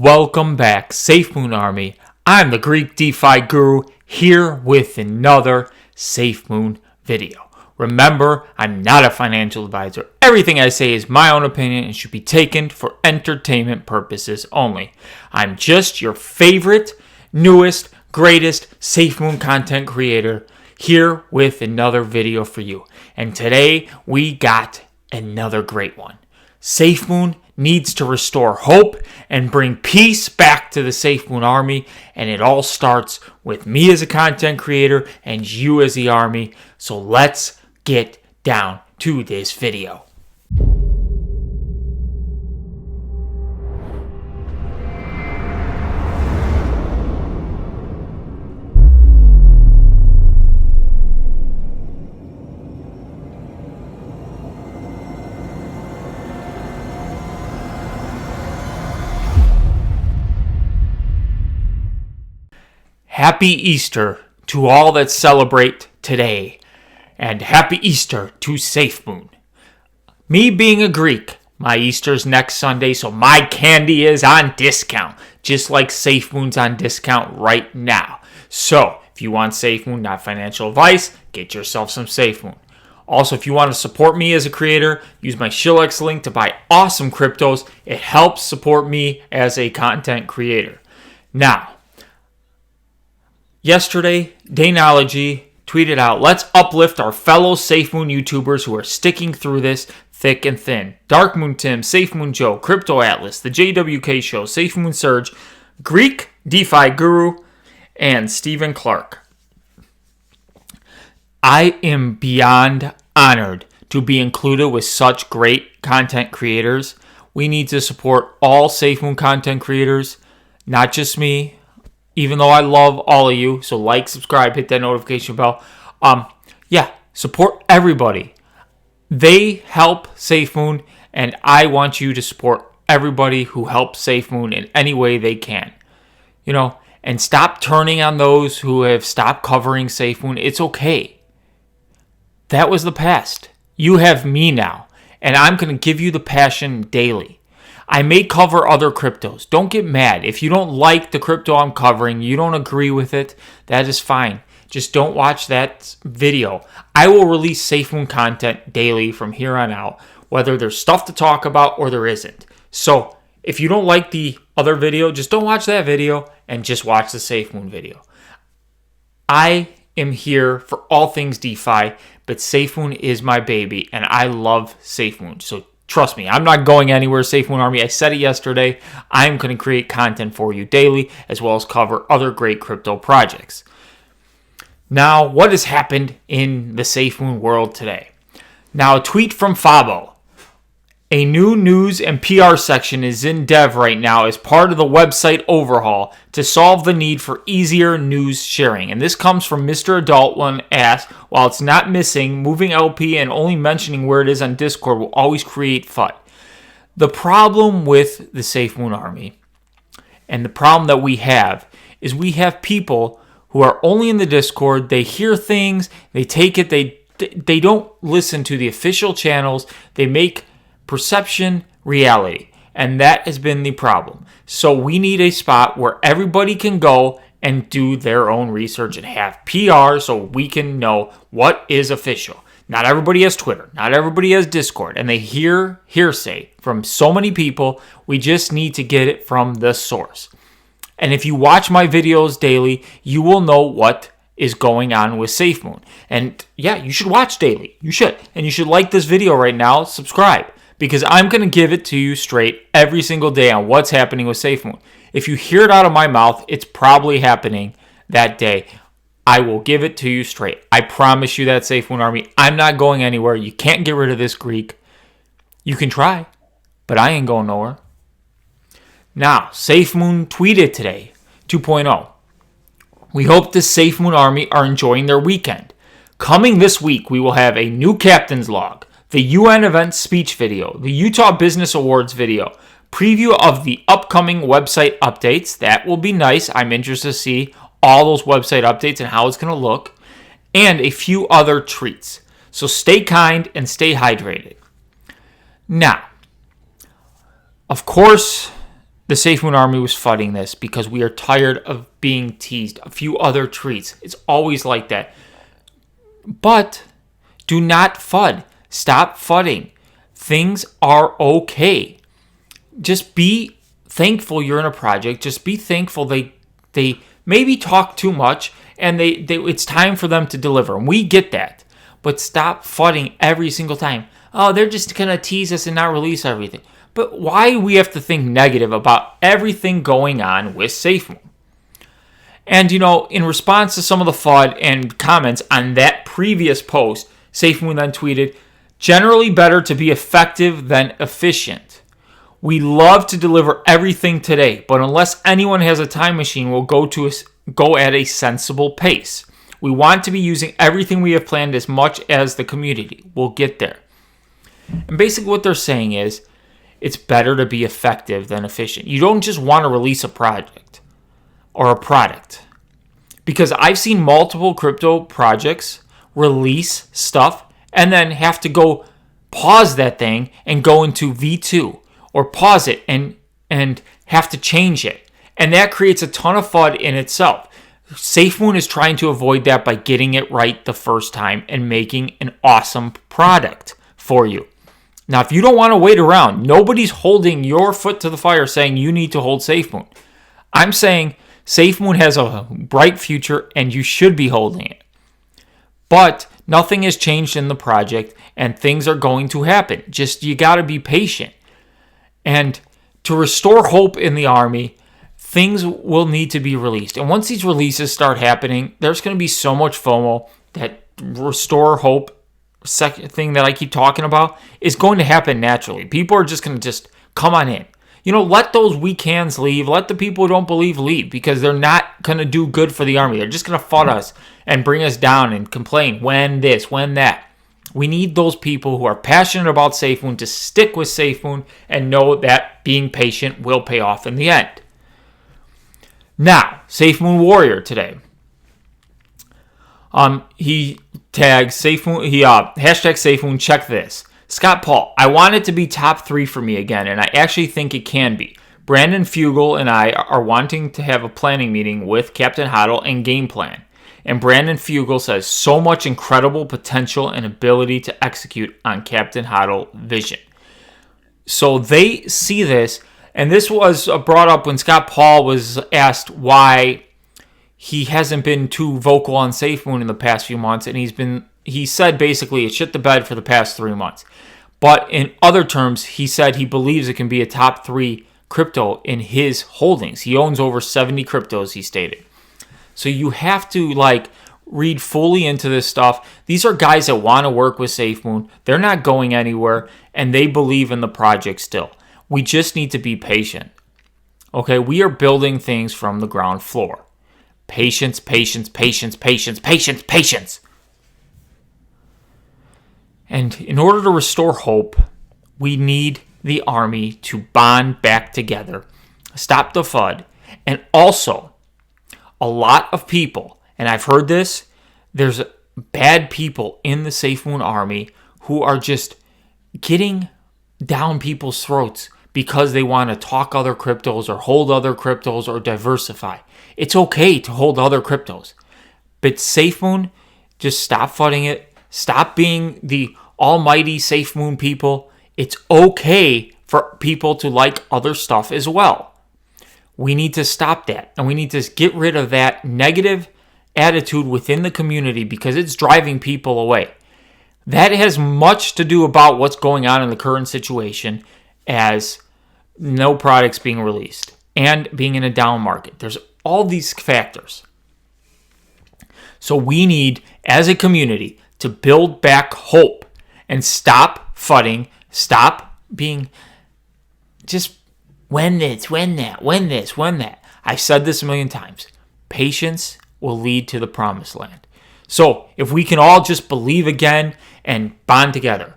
Welcome back, Safemoon Army. I'm the Greek DeFi guru here with another Safemoon video. Remember, I'm not a financial advisor. Everything I say is my own opinion and should be taken for entertainment purposes only. I'm just your favorite, newest, greatest Safemoon content creator here with another video for you. And today we got another great one. Safemoon needs to restore hope and bring peace back to the Safemoon Army, and it all starts with me as a content creator and you as the army. So let's get down to this video. Happy Easter to all that celebrate today, and happy Easter to Safemoon. Me being a Greek, my Easter's next Sunday, so my candy is on discount, just like Safemoon's on discount right now. So, if you want Safemoon, not financial advice, get yourself some Safemoon. Also, if you want to support me as a creator, use my Shillex link to buy awesome cryptos. It helps support me as a content creator. Now, yesterday, Danology tweeted out, let's uplift our fellow Safemoon YouTubers who are sticking through this thick and thin. Darkmoon Tim, Safemoon Joe, Crypto Atlas, The JWK Show, Safemoon Surge, Greek DeFi Guru, and Stephen Clark. I am beyond honored to be included with such great content creators. We need to support all Safemoon content creators, not just me. Even though I love all of you, so like, subscribe, hit that notification bell. Support everybody. They help Safemoon, and I want you to support everybody who helps Safemoon in any way they can. And stop turning on those who have stopped covering Safemoon. It's okay. That was the past. You have me now, and I'm going to give you the passion daily. I may cover other cryptos. Don't get mad. If you don't like the crypto I'm covering, you don't agree with it, that is fine. Just don't watch that video. I will release Safemoon content daily from here on out, whether there's stuff to talk about or there isn't. So, if you don't like the other video, just don't watch that video and just watch the Safemoon video. I am here for all things DeFi, but Safemoon is my baby, and I love Safemoon. So, trust me, I'm not going anywhere, Safemoon Army. I said it yesterday. I'm going to create content for you daily, as well as cover other great crypto projects. Now, what has happened in the Safemoon world today? Now, a tweet from Fabo. A new news and PR section is in dev right now as part of the website overhaul to solve the need for easier news sharing. And this comes from Mr. Adult One asked, while it's not missing, moving LP and only mentioning where it is on Discord will always create FUD. The problem with the Safemoon Army, and the problem that we have, is we have people who are only in the Discord, they hear things, they take it, they don't listen to the official channels, they make perception reality, and that has been the problem. So we need a spot where everybody can go and do their own research and have PR so we can know what is official. Not everybody has Twitter, not everybody has Discord, and they hear hearsay from so many people. We just need to get it from the source. And if you watch my videos daily, you will know what is going on with Safemoon. And yeah, you should watch daily. You should. And you should like this video right now, subscribe, because I'm going to give it to you straight every single day on what's happening with Safemoon. If you hear it out of my mouth, it's probably happening that day. I will give it to you straight. I promise you that, Safemoon Army. I'm not going anywhere. You can't get rid of this Greek. You can try, but I ain't going nowhere. Now, Safemoon tweeted today, 2.0. We hope the Safemoon Army are enjoying their weekend. Coming this week, we will have a new captain's log, the UN event speech video, the Utah Business Awards video, preview of the upcoming website updates. That will be nice. I'm interested to see all those website updates and how it's going to look, and a few other treats. So stay kind and stay hydrated. Now, of course, the Safemoon Army was fudding this because we are tired of being teased. A few other treats. It's always like that. But do not FUD. Stop FUDding. Things are okay. Just be thankful you're in a project. Just be thankful they maybe talk too much and it's time for them to deliver. And we get that. But stop FUDding every single time. Oh, they're just going to tease us and not release everything. But why do we have to think negative about everything going on with Safemoon? And, in response to some of the FUD and comments on that previous post, Safemoon then tweeted, generally better to be effective than efficient. We love to deliver everything today, but unless anyone has a time machine, we'll go at a sensible pace. We want to be using everything we have planned as much as the community. We'll get there. And basically what they're saying is, it's better to be effective than efficient. You don't just want to release a project or a product. Because I've seen multiple crypto projects release stuff and then have to go pause that thing and go into V2 or pause it and have to change it. And that creates a ton of FUD in itself. Safemoon is trying to avoid that by getting it right the first time and making an awesome product for you. Now, if you don't want to wait around, nobody's holding your foot to the fire saying you need to hold Safemoon. I'm saying Safemoon has a bright future and you should be holding it. But nothing has changed in the project and things are going to happen. Just you got to be patient. And to restore hope in the army, things will need to be released. And once these releases start happening, there's going to be so much FOMO that restore hope, second thing that I keep talking about, is going to happen naturally. People are just going to come on in. Let those weak hands leave. Let the people who don't believe leave because they're not going to do good for the army. They're just going to FUD us and bring us down and complain when this, when that. We need those people who are passionate about Safemoon to stick with Safemoon and know that being patient will pay off in the end. Now, Safemoon Warrior today. He tags Safemoon. He hashtag Safemoon. Check this. Scott Paul. I want it to be top 3 for me again, and I actually think it can be. Brandon Fugel and I are wanting to have a planning meeting with Captain Hodl and game plan. And Brandon Fugel says so much incredible potential and ability to execute on Captain Hodl vision. So they see this, and this was brought up when Scott Paul was asked why he hasn't been too vocal on Safemoon in the past few months, and he said basically it shit the bed for the past 3 months. But in other terms, he said he believes it can be a top 3 crypto in his holdings. He owns over 70 cryptos, he stated. So you have to read fully into this stuff. These are guys that want to work with Safemoon. They're not going anywhere, and they believe in the project still. We just need to be patient. Okay, we are building things from the ground floor. Patience, patience, patience, patience, patience, patience. And in order to restore hope, we need the army to bond back together, stop the FUD, and also a lot of people, and I've heard this, there's bad people in the Safemoon army who are just getting down people's throats because they want to talk other cryptos or hold other cryptos or diversify. It's okay to hold other cryptos. But Safemoon, just stop FUDding it. Stop being the almighty Safemoon people. It's okay for people to like other stuff as well. We need to stop that. And we need to get rid of that negative attitude within the community because it's driving people away. That has much to do about what's going on in the current situation as no products being released and being in a down market. There's all these factors. So we need, as a community, to build back hope and stop FUDding, stop being just when this, when that, when this, when that. I've said this a million times. Patience will lead to the promised land. So if we can all just believe again and bond together,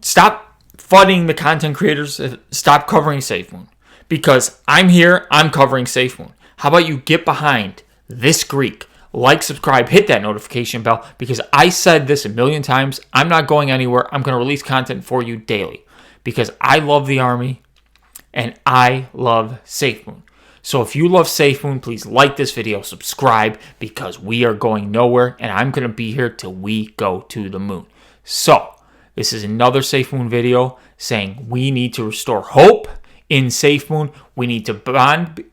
stop FUDding the content creators, stop covering Safemoon. Because I'm here, I'm covering Safemoon. How about you get behind this Greek? Like, subscribe, hit that notification bell because I said this a million times. I'm not going anywhere. I'm going to release content for you daily because I love the army And I love Safemoon. So if you love Safemoon, please like this video, subscribe, because we are going nowhere, and I'm going to be here till we go to the moon. So this is another Safemoon video saying we need to restore hope in Safemoon. We need to bond.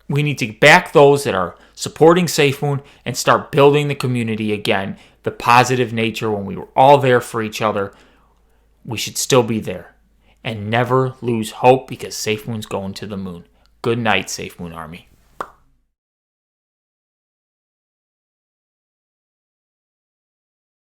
We need to back those that are supporting Safemoon and start building the community again. The positive nature when we were all there for each other. We should still be there. And never lose hope, because Safemoon's going to the moon. Good night, Safemoon Army.